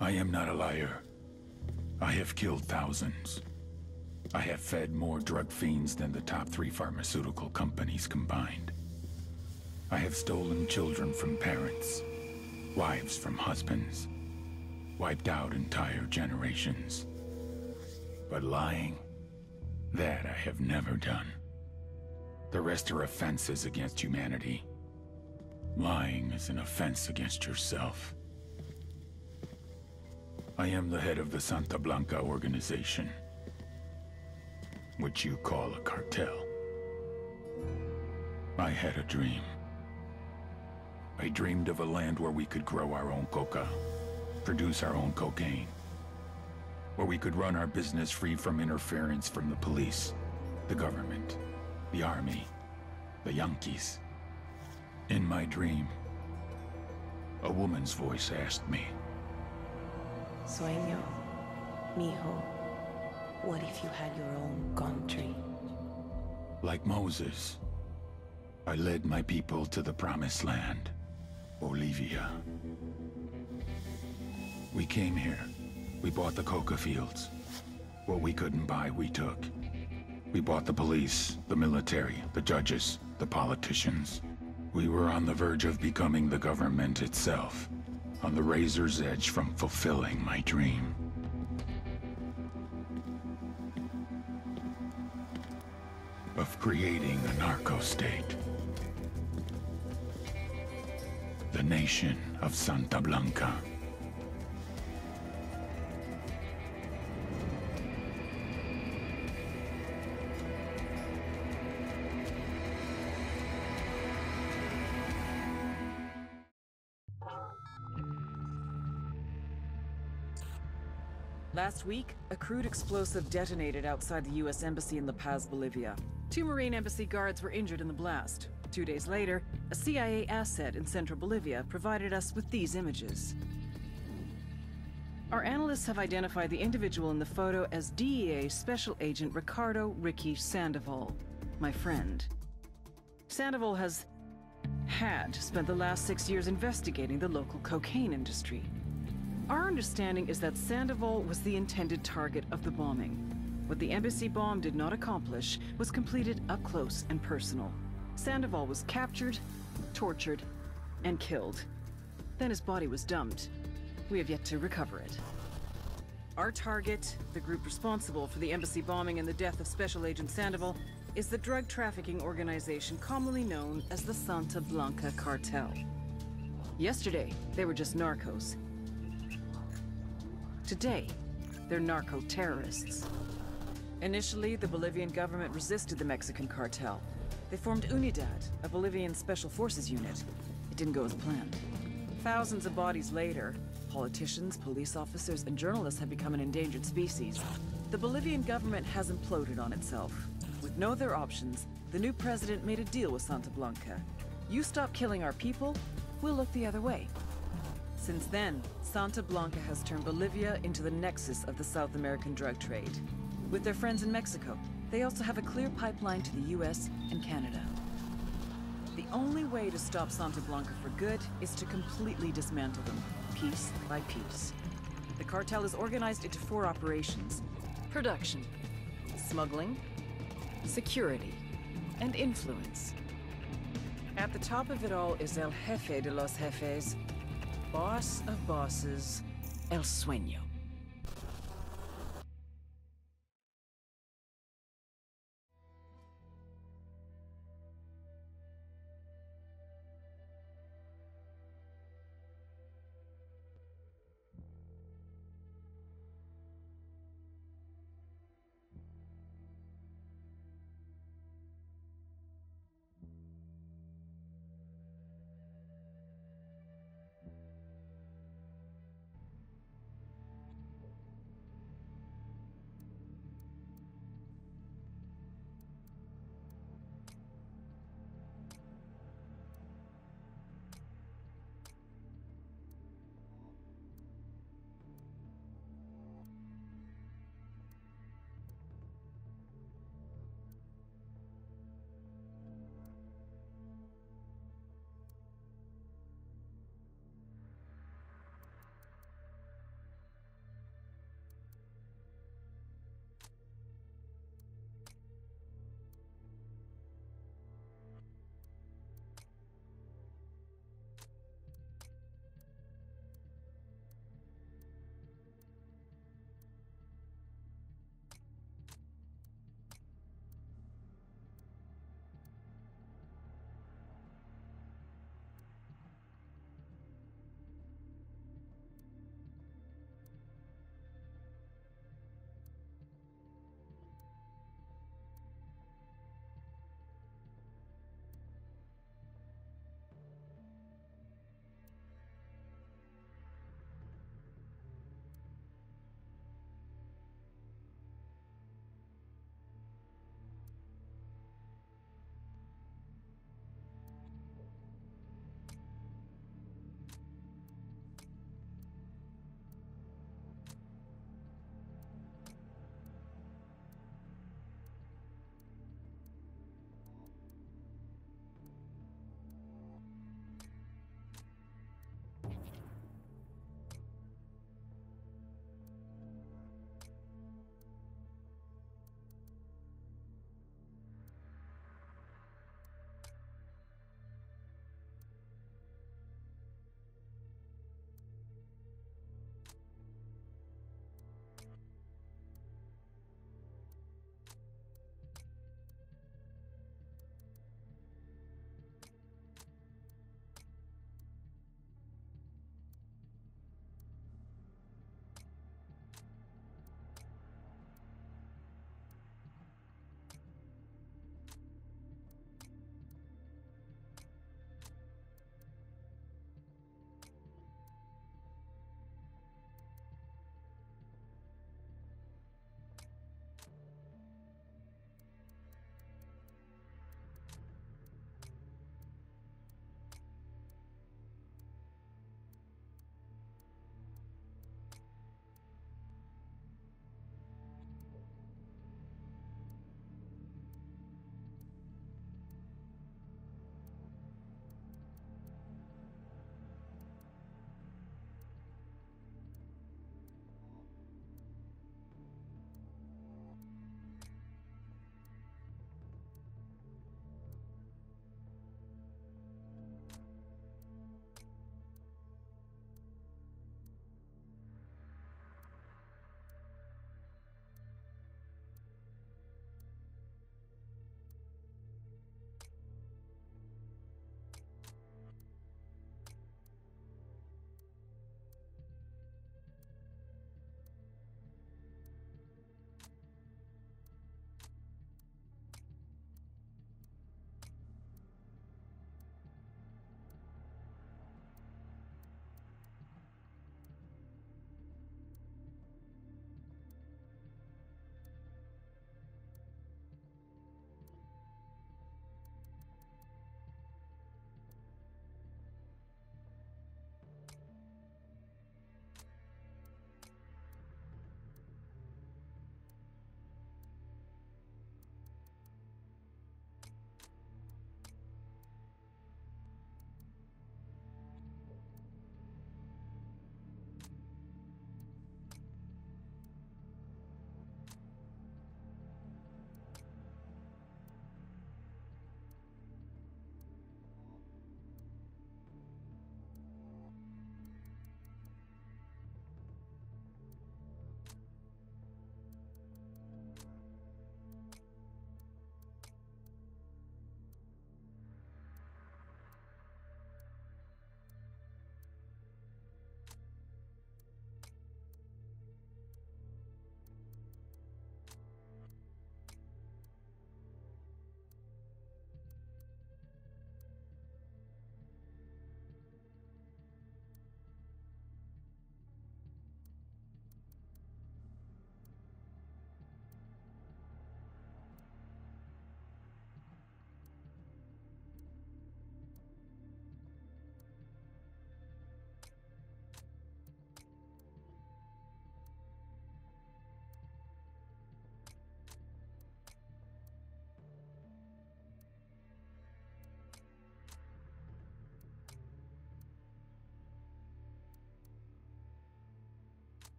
I am not a liar. I have killed thousands. I have fed more drug fiends than the top 3 pharmaceutical companies combined. I have stolen children from parents, wives from husbands, wiped out entire generations. But lying, that I have never done. The rest are offenses against humanity. Lying is an offense against yourself. I am the head of the Santa Blanca organization, which you call a cartel. I had a dream. I dreamed of a land where we could grow our own coca, produce our own cocaine, where we could run our business free from interference from the police, the government, the army, the Yankees. In my dream, a woman's voice asked me, Sueño, mijo, what if you had your own country? like Moses, I led my people to the promised land, Bolivia. We came here. We bought the coca fields. What we couldn't buy, we took. We bought the police, the military, the judges, the politicians. We were on the verge of becoming the government itself, on the razor's edge from fulfilling my dream. Of creating a narco-state. The nation of Santa Blanca. Last week, a crude explosive detonated outside the U.S. Embassy in La Paz, Bolivia. 2 Marine Embassy guards were injured in the blast. 2 days later, a CIA asset in central Bolivia provided us with these images. Our analysts have identified the individual in the photo as DEA Special Agent Ricardo Ricky Sandoval, my friend. Sandoval had spent the last 6 years investigating the local cocaine industry. Our understanding is that Sandoval was the intended target of the bombing. What the embassy bomb did not accomplish was completed up close and personal. Sandoval was captured, tortured, and killed. Then his body was dumped. We have yet to recover it. Our target, the group responsible for the embassy bombing and the death of Special Agent Sandoval, is the drug trafficking organization commonly known as the Santa Blanca Cartel. Yesterday, they were just narcos. Today, they're narco-terrorists. Initially, the Bolivian government resisted the Mexican cartel. They formed Unidad, a Bolivian special forces unit. It didn't go as planned. Thousands of bodies later, politicians, police officers, and journalists have become an endangered species. The Bolivian government has imploded on itself. With no other options, the new president made a deal with Santa Blanca. You stop killing our people, we'll look the other way. Since then, Santa Blanca has turned Bolivia into the nexus of the South American drug trade. With their friends in Mexico, they also have a clear pipeline to the US and Canada. The only way to stop Santa Blanca for good is to completely dismantle them, piece by piece. The cartel is organized into 4 operations: production, smuggling, security, and influence. At the top of it all is El Jefe de los Jefes, boss of bosses, El Sueño.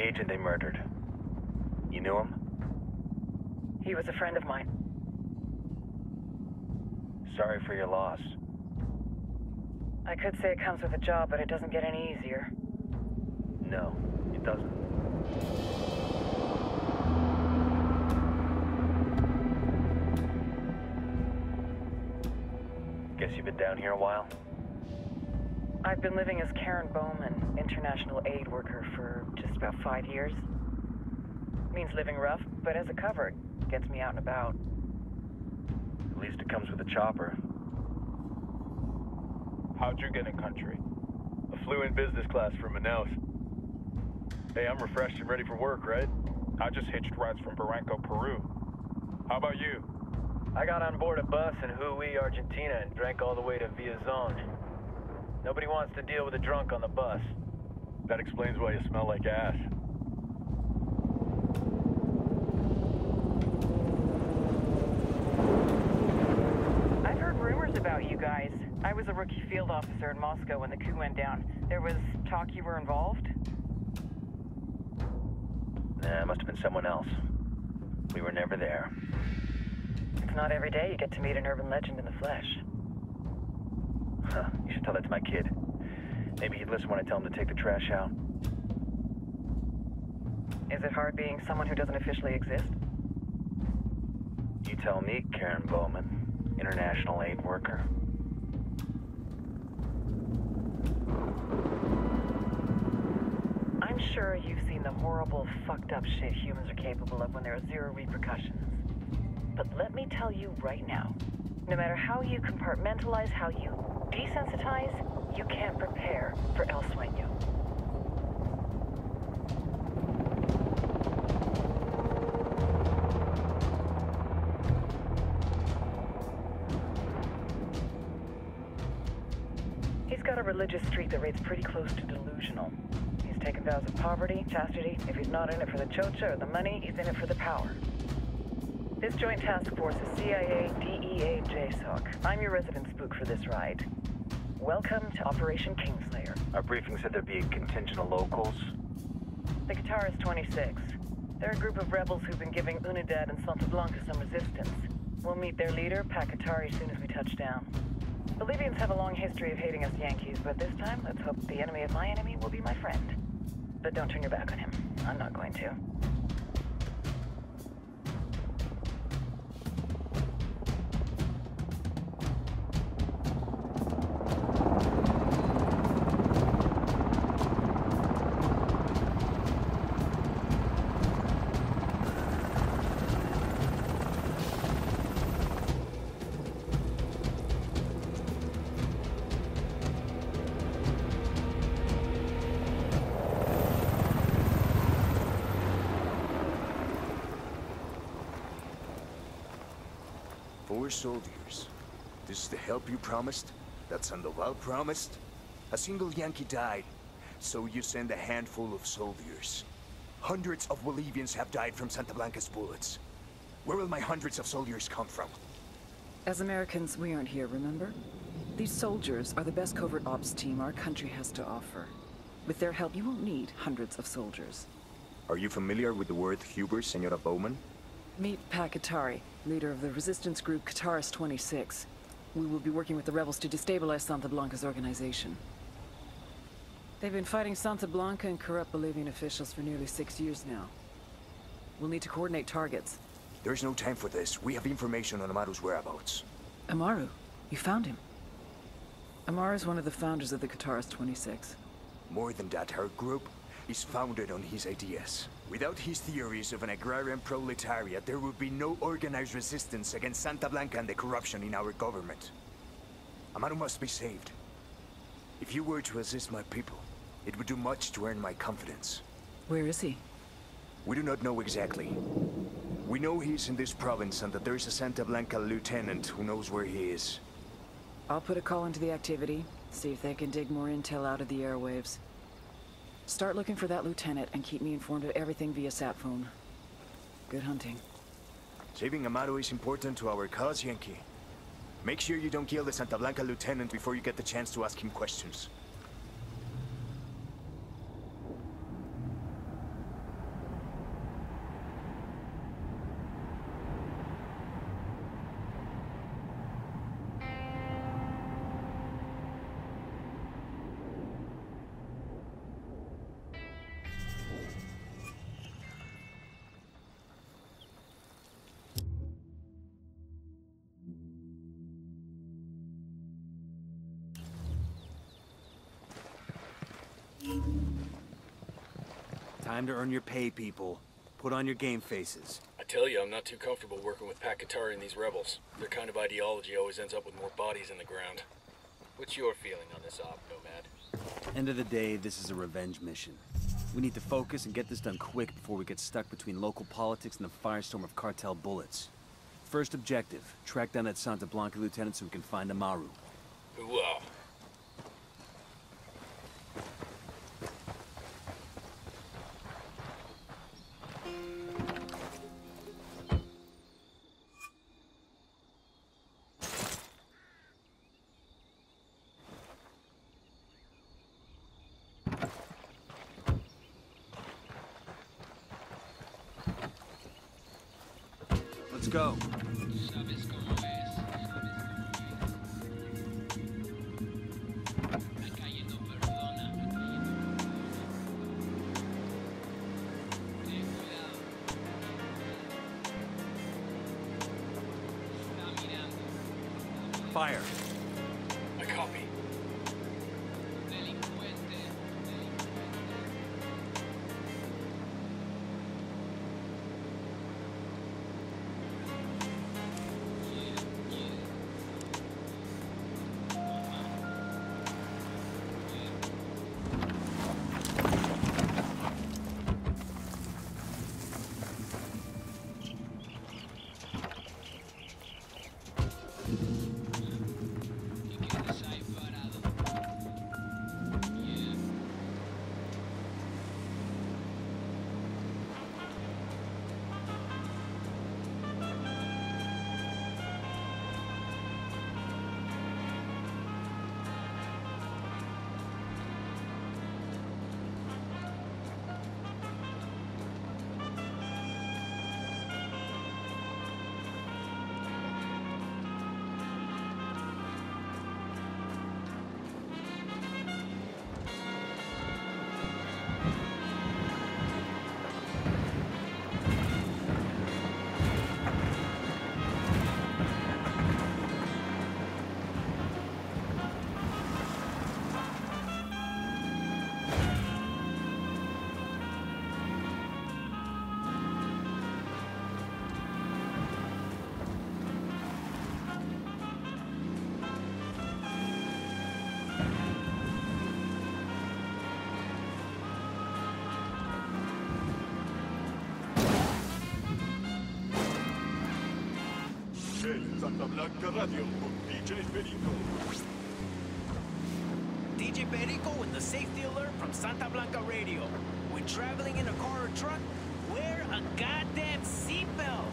agent they murdered. You knew him? He was a friend of mine. Sorry for your loss. I could say it comes with a job, but it doesn't get any easier. No, it doesn't. Guess you've been down here a while? I've been living as Karen Bowman, international aid worker, for just about 5 years. Means living rough, but as a cover, it gets me out and about. At least it comes with a chopper. How'd you get in country? I flew in business class from Manaus. Hey, I'm refreshed and ready for work, right? I just hitched rides from Barranco, Peru. How about you? I got on board a bus in Hui, Argentina, and drank all the way to Villazon. Nobody wants to deal with a drunk on the bus. That explains why you smell like ass. I've heard rumors about you guys. I was a rookie field officer in Moscow when the coup went down. There was talk you were involved? Nah, it must have been someone else. We were never there. It's not every day you get to meet an urban legend in the flesh. Huh, you should tell that to my kid. Maybe he'd listen when I tell him to take the trash out. Is it hard being someone who doesn't officially exist? You tell me, Karen Bowman, international aid worker. I'm sure you've seen the horrible, fucked up shit humans are capable of when there are zero repercussions. But let me tell you right now, no matter how you compartmentalize, how you desensitize, you can't prepare for El Sueño. He's got a religious streak that rates pretty close to delusional. He's taken vows of poverty, chastity. If he's not in it for the chocha or the money, he's in it for the power. This joint task force is CIA, DEA, JSOC. I'm your resident spook for this ride. Welcome to Operation Kingslayer. Our briefing said there'd be a contingent of locals. The Guitarist 26. They're a group of rebels who've been giving Unidad and Santa Blanca some resistance. We'll meet their leader, Pakatari, as soon as we touch down. Bolivians have a long history of hating us Yankees, but this time, let's hope the enemy of my enemy will be my friend. But don't turn your back on him. I'm not going to. Four soldiers. This is the help you promised? That Sandoval promised? A single Yankee died, so you send a handful of soldiers. Hundreds of Bolivians have died from Santa Blanca's bullets. Where will my hundreds of soldiers come from? As Americans, we aren't here, remember? These soldiers are the best covert ops team our country has to offer. With their help, you won't need hundreds of soldiers. Are you familiar with the word Huber, Senora Bowman? Meet Pakatari, leader of the resistance group Guitarist 26. We will be working with the rebels to destabilize Santa Blanca's organization. They've been fighting Santa Blanca and corrupt Bolivian officials for nearly 6 years now. We'll need to coordinate targets. There's no time for this. We have information on Amaru's whereabouts. Amaru? You found him? Amaru is one of the founders of the Guitarist 26. More than that, her group is founded on his ideas. Without his theories of an agrarian proletariat, there would be no organized resistance against Santa Blanca and the corruption in our government. Amaru must be saved. If you were to assist my people, it would do much to earn my confidence. Where is he? We do not know exactly. We know he's in this province and that there's a Santa Blanca lieutenant who knows where he is. I'll put a call into the activity, see if they can dig more intel out of the airwaves. Start looking for that lieutenant and keep me informed of everything via sat phone. Good hunting. Saving Amaru is important to our cause, Yankee. Make sure you don't kill the Santa Blanca lieutenant before you get the chance to ask him questions. Time to earn your pay, people. Put on your game faces. I tell you, I'm not too comfortable working with Pakatari and these rebels. Their kind of ideology always ends up with more bodies in the ground. What's your feeling on this op, Nomad? End of the day, this is a revenge mission. We need to focus and get this done quick before we get stuck between local politics and the firestorm of cartel bullets. First objective, track down that Santa Blanca lieutenant so we can find Amaru. Hoorah. Let's go. Fire. I copy. Santa Blanca Radio con DJ Perico. DJ Perico with the safety alert from Santa Blanca Radio. When traveling in a car or truck, wear a goddamn seatbelt.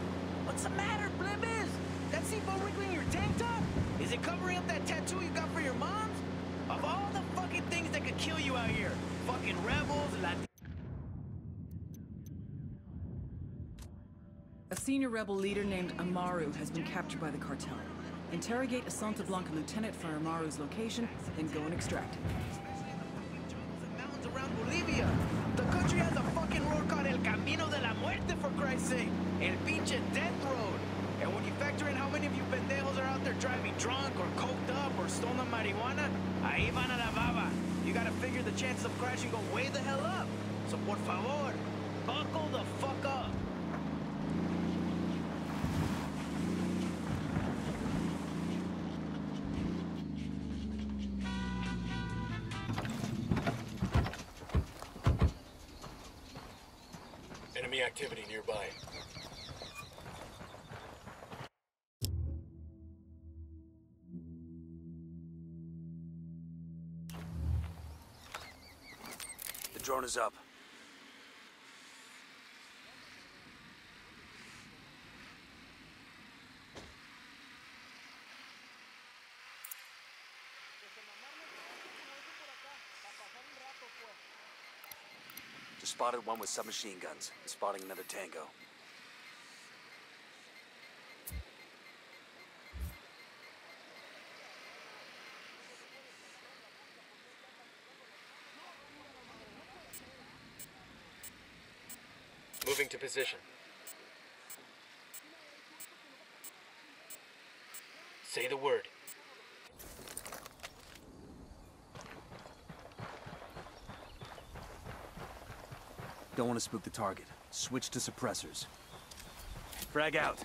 What's the matter, Blimbis? That seatbelt wriggling your tank top? Is it covering up that tattoo you got for your moms? Of all the fucking things that could kill you out here, fucking rebels, A senior rebel leader named Amaru has been captured by the cartel. Interrogate a Santa Blanca lieutenant for Amaru's location, then go and extract him. Mountains around Bolivia. The country has a fucking road called El Camino de la Muerte, for Christ's sake. El pinche death road. And when you factor in how many of you pendejos are out there driving drunk or coked up or stolen marijuana, ahí van a la baba. You gotta figure the chances of crashing go way the hell up. So por favor, buckle the fuck up. Enemy activity nearby. The drone is up. Just spotted one with submachine guns. Spotting another tango. Moving to position. Say the word. Don't want to spook the target. Switch to suppressors. Frag out.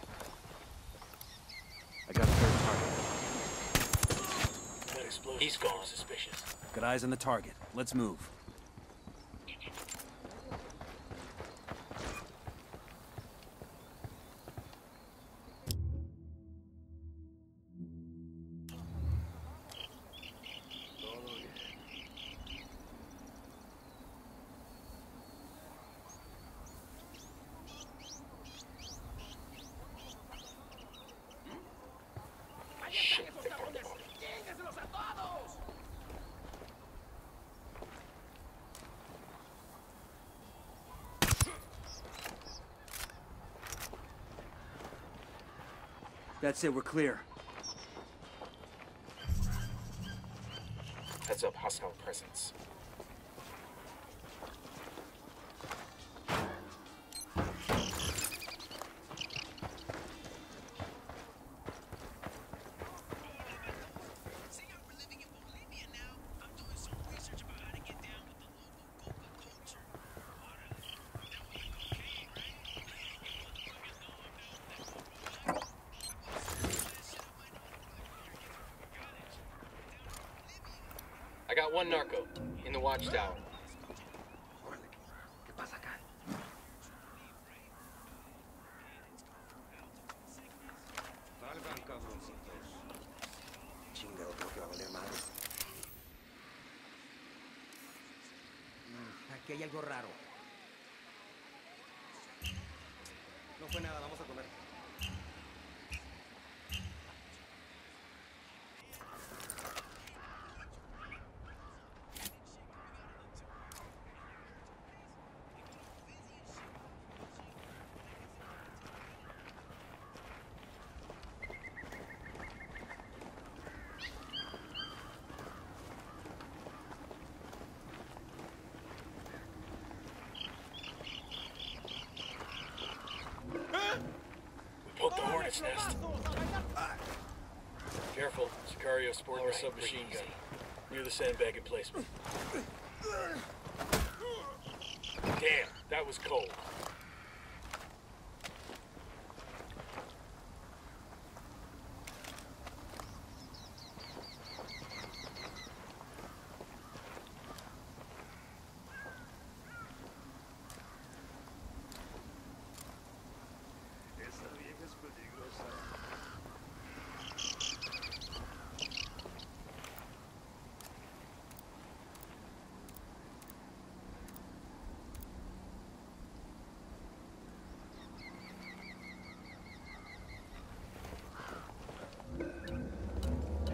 I got a third target. That explosion. He's gone. Suspicious. Got eyes on the target. Let's move. That's it, we're clear. Heads up, hostile presence. I got one narco in the watchtower. Aquí hay algo raro. No fue nada, vamos a comer. Poke the hornet's nest. Careful, Sicario sporting a submachine gun. Near the sandbag emplacement. Damn, that was cold.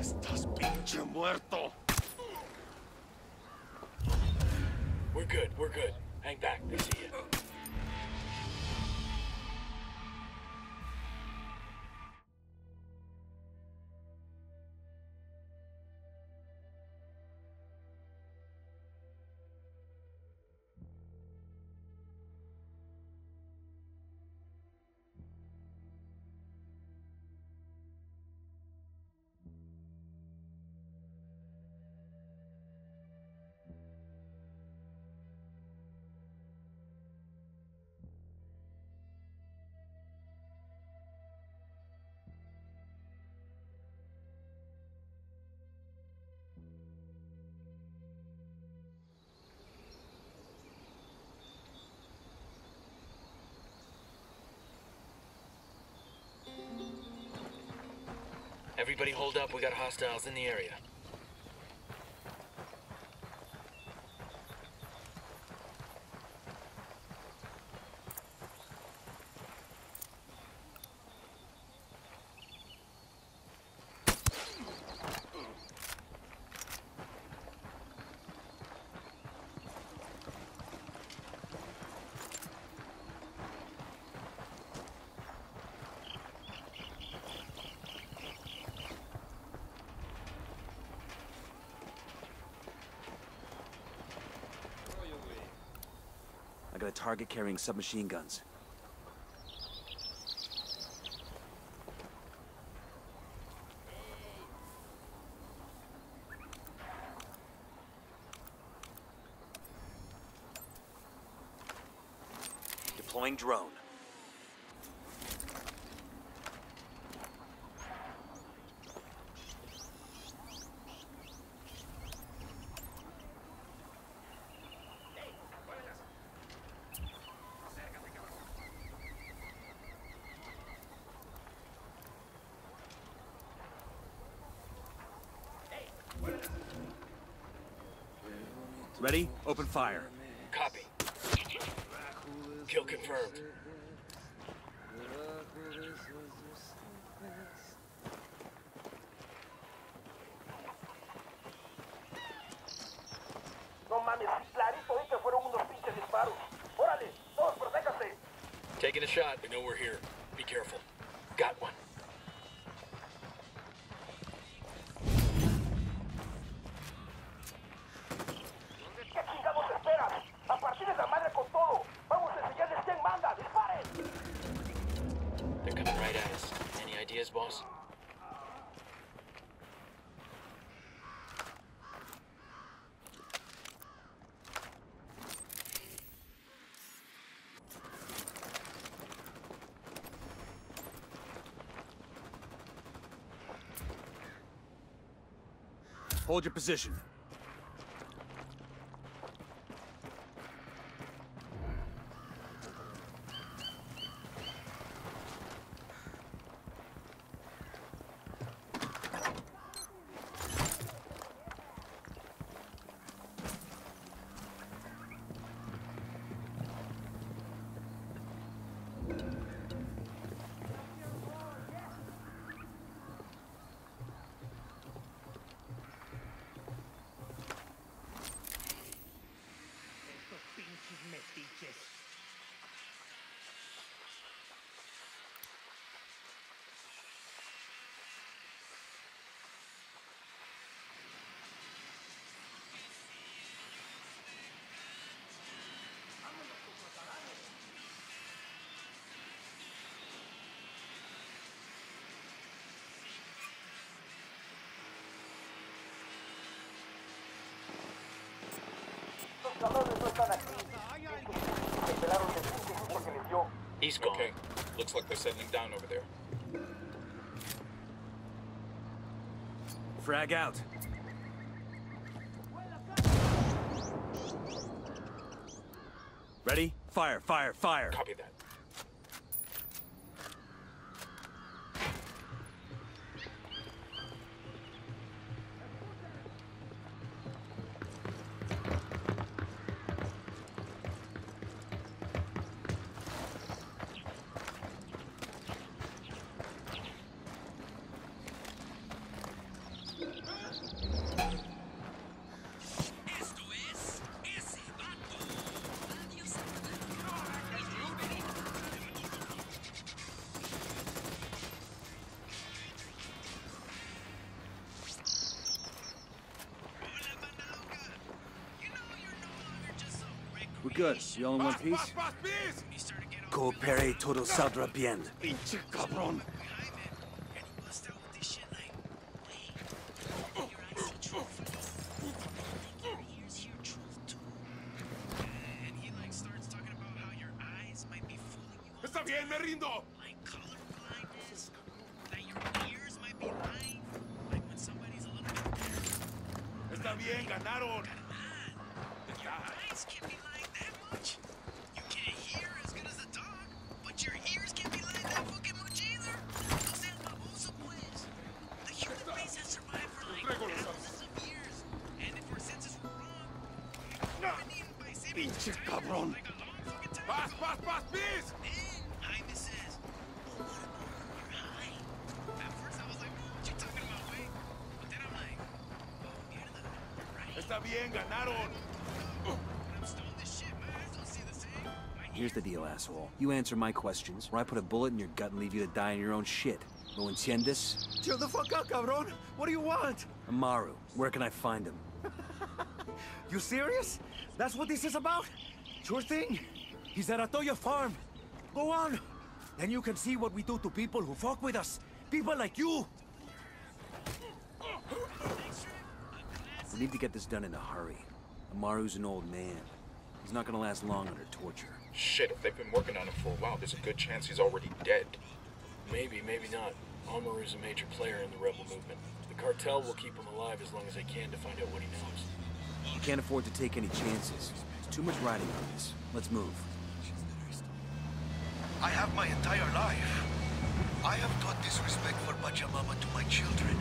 Estás pinche muerto. We're good, we're good. Hang back, they see you. Everybody hold up, we got hostiles in the area. I got a target carrying submachine guns. Deploying drone. Ready? Open fire. Copy. Kill confirmed. No mames, clarito vi que fueron unos pinches disparos. Órale, todos protéjanse. Taking a shot. We know we're here. Be careful. Got one. ¿Qué chingados esperas? A partir de la madre con todo. Vamos a enseñarles quién manda. ¡Disparen! They're coming right at us. Any ideas, boss? Hold your position. He's gone. Okay. Looks like they're settling down over there. Frag out. Ready? Fire, fire, fire. Copy that. We're good. You all in one piece? Coopere todo saldrá bien. Pinche cabrón. Está bien, me rindo. Está bien, ganaron. Pinche cabrón. Paz, paz, paz, peace. Está bien, ganaron. Here's the deal, asshole. You answer my questions, or I put a bullet in your gut and leave you to die in your own shit. ¿Lo entiendes? Chill the fuck out, cabrón. What do you want? Amaru, where can I find him? You serious? That's what this is about? Sure thing. He's at Atoya Farm. Go on. Then you can see what we do to people who fuck with us. People like you. We need to get this done in a hurry. Amaru's an old man. He's not gonna last long under torture. Shit, if they've been working on him for a while, there's a good chance he's already dead. Maybe, maybe not. Amaru's a major player in the rebel movement. The cartel will keep him alive as long as they can to find out what he knows. We can't afford to take any chances. There's too much riding on this. Let's move. I have my entire life. I have taught this respect for Pachamama to my children,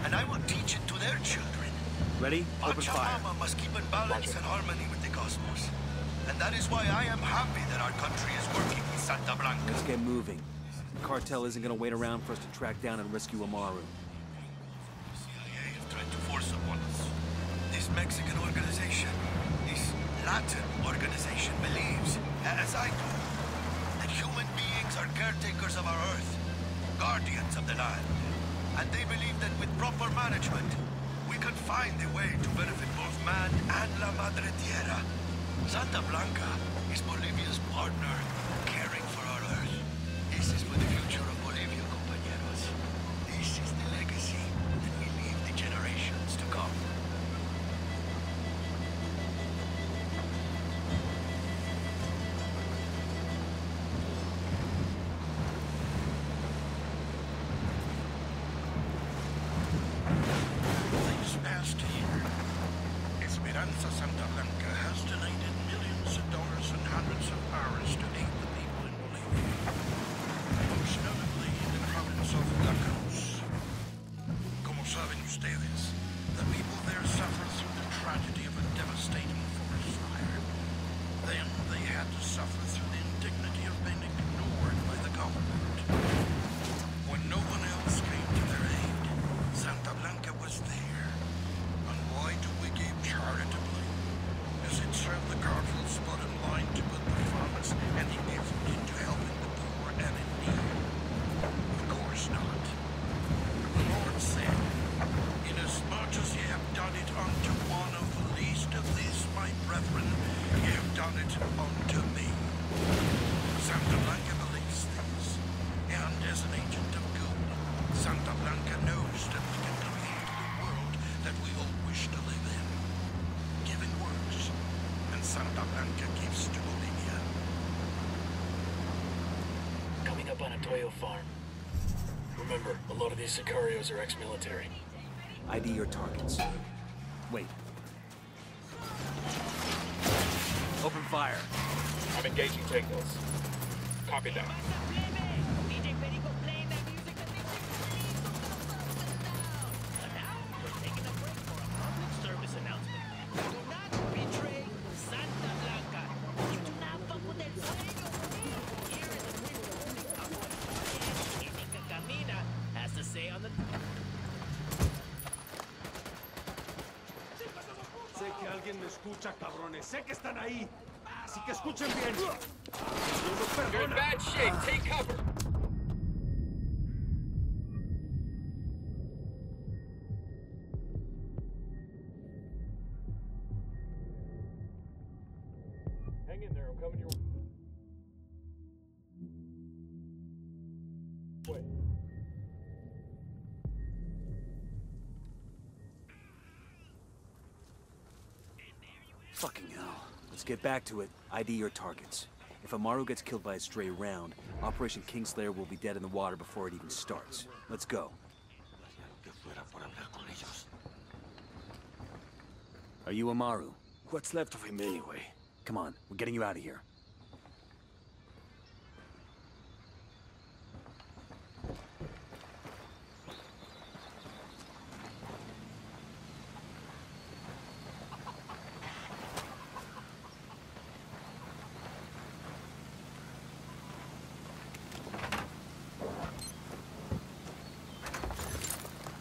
and I will teach it to their children. Ready? Open fire. Pachamama must keep in balance and harmony with the cosmos. And that is why I am happy that our country is working with Santa Blanca. Let's get moving. The cartel isn't gonna wait around for us to track down and rescue Amaru. The CIA have tried to force upon us. This Mexican organization, this Latin organization believes, as I do, that human beings are caretakers of our Earth, guardians of the land. And they believe that with proper management, we can find a way to benefit both man and La Madre Tierra. Santa Blanca is Bolivia's partner, caring for our Earth. This is for the future of Bolivia, compañeros. This is the legacy that we leave the generations to come. This past year, Esperanza Santa Blanca has donated millions of dollars and hundreds of hours to aid the people in Bolivia. Most notably in the province of La Cruz. Como saben ustedes, the people there suffered through the tragedy of a devastating forest fire. Then they had to suffer through the indignity of being ignored by the government. When no one else came to their aid, Santa Blanca was there. And why do we give charitably? Does it serve the cartel's bottom line to put the farmers and the effort into helping the poor and in need? Of course not. The Lord said, "Inasmuch as ye have done it unto one of the least of these my brethren, ye have done it unto me." Santa Blanca believes this, and as an agent of good, Santa Blanca knows that we can create the world that we all wish to live in. Giving works, and Santa Blanca gives to Bolivia. Coming up on a Toyo farm. Remember, a lot of these sicarios are ex-military. ID your targets. Wait. Open fire. I'm engaging tangos. Copy that. Sé que alguien me escucha, cabrones. Sé que están ahí. Así que escuchen bien. You're in bad shape. Take cover. Hang in there. I'm coming your way. Fucking hell. Let's get back to it. ID your targets. If Amaru gets killed by a stray round, Operation Kingslayer will be dead in the water before it even starts. Let's go. Are you Amaru? What's left of him anyway? Come on, we're getting you out of here.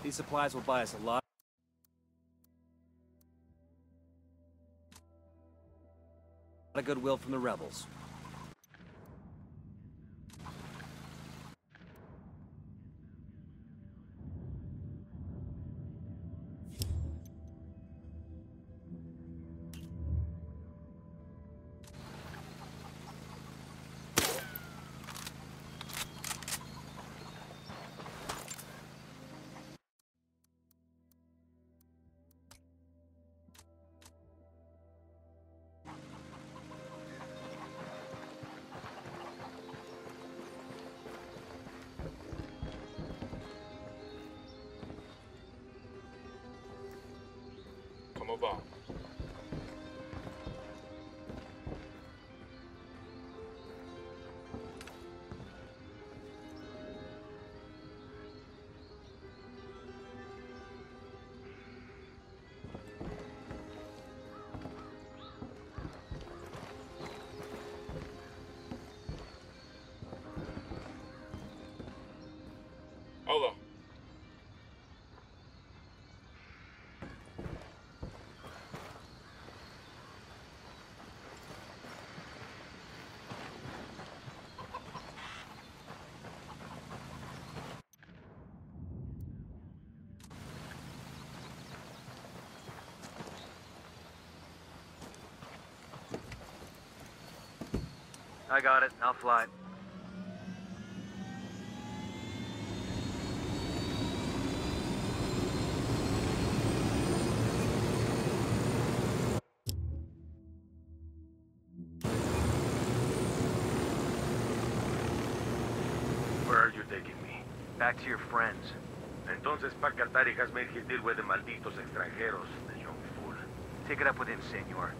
These supplies will buy us a lot of goodwill from the rebels. about? Hold on. I got it. I'll fly. Where are you taking me? Back to your friends. Entonces, Pacatari has made his deal with the malditos extranjeros, the young fool. Take it up with him, senor.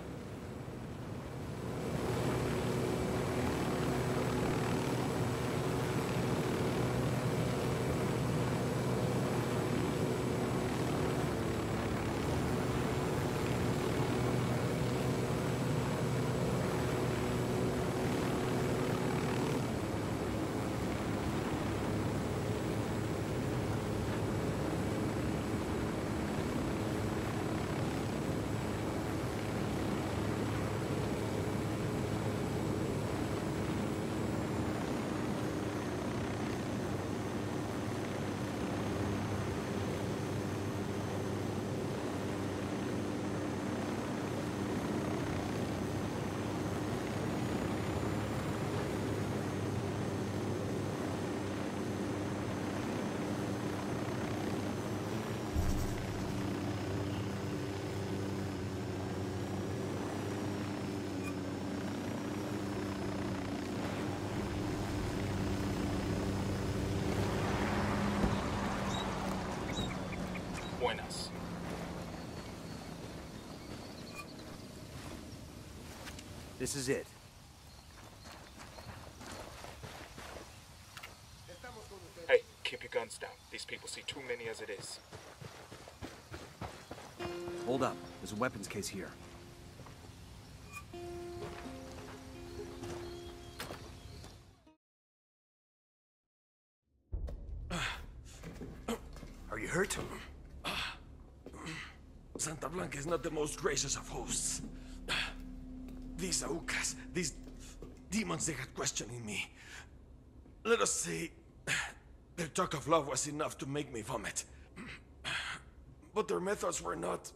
Buenas. This is it. Hey, keep your guns down. These people see too many as it is. Hold up. There's a weapons case here. Are you hurt? Santa Blanca is not the most gracious of hosts. These Aucas, these demons they had questioning me. Let us say, their talk of love was enough to make me vomit. But their methods were not...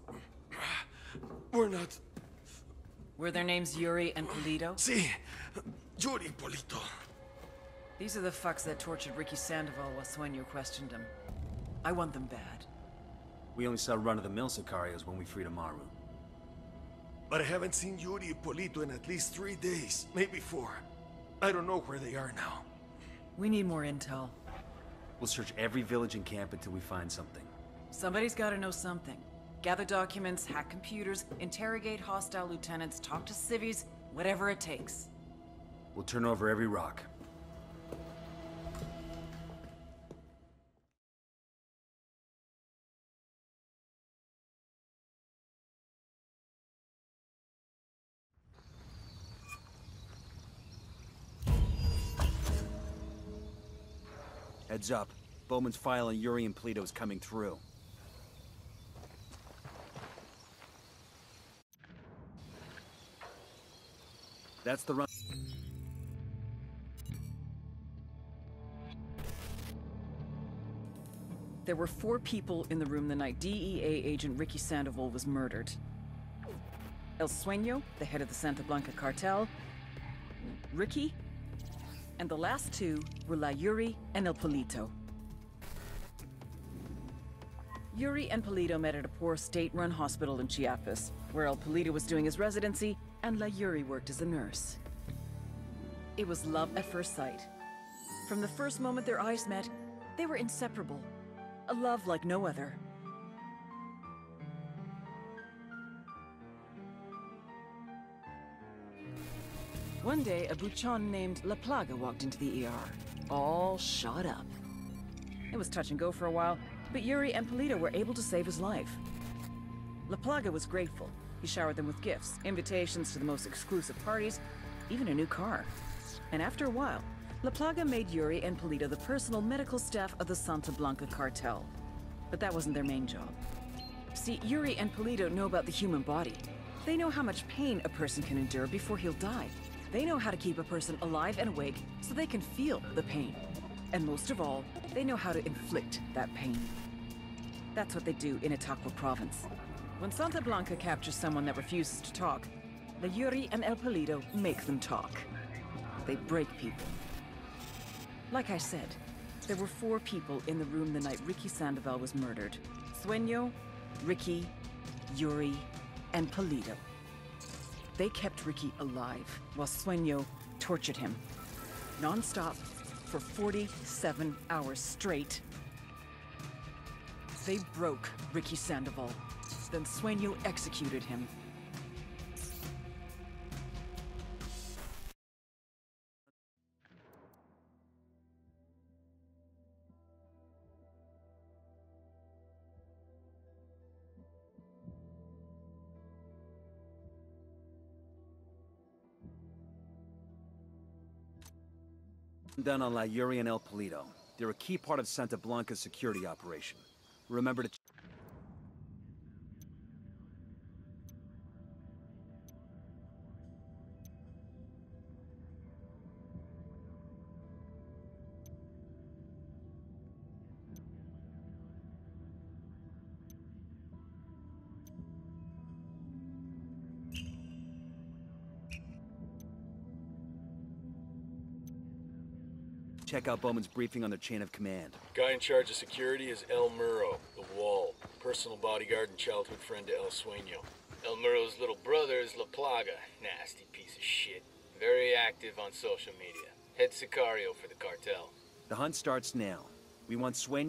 Were their names Yuri and Polito? Si, Yuri Polito. These are the fucks that tortured Ricky Sandoval while Sueño questioned him. I want them bad. We only saw run-of-the-mill Sicarios when we freed Amaru. But I haven't seen Yuri and Polito in at least 3 days, maybe 4. I don't know where they are now. We need more intel. We'll search every village and camp until we find something. Somebody's gotta know something. Gather documents, hack computers, interrogate hostile lieutenants, talk to civvies, whatever it takes. We'll turn over every rock. Heads up. Bowman's file on Yuri and Polito is coming through. That's the run. There were 4 people in the room the night DEA agent Ricky Sandoval was murdered. El Sueño, the head of the Santa Blanca cartel, Ricky, and the last 2 were La Yuri and El Polito. Yuri and Polito met at a poor state-run hospital in Chiapas, where El Polito was doing his residency and La Yuri worked as a nurse. It was love at first sight. From the first moment their eyes met, they were inseparable. A love like no other. One day, a buchon named La Plaga walked into the ER, all shot up. It was touch and go for a while, but Yuri and Polito were able to save his life. La Plaga was grateful. He showered them with gifts, invitations to the most exclusive parties, even a new car. And after a while, La Plaga made Yuri and Polito the personal medical staff of the Santa Blanca cartel. But that wasn't their main job. See, Yuri and Polito know about the human body. They know how much pain a person can endure before he'll die. They know how to keep a person alive and awake so they can feel the pain. And most of all, they know how to inflict that pain. That's what they do in Itaqua province. When Santa Blanca captures someone that refuses to talk, the Yuri and El Polito make them talk. They break people. Like I said, there were 4 people in the room the night Ricky Sandoval was murdered. Sueño, Ricky, Yuri, and Polito. They kept Ricky alive while Sueño tortured him. Non-stop for 47 hours straight. They broke Ricky Sandoval. Then Sueño executed him. Done on La Yuri and El Polito. They're a key part of Santa Blanca's security operation. Remember to... check out Bowman's briefing on their chain of command. Guy in charge of security is El Muro, the Wall, personal bodyguard and childhood friend to El Sueño. El Muro's little brother is La Plaga, nasty piece of shit. Very active on social media. Head Sicario for the cartel. The hunt starts now. We want Sueño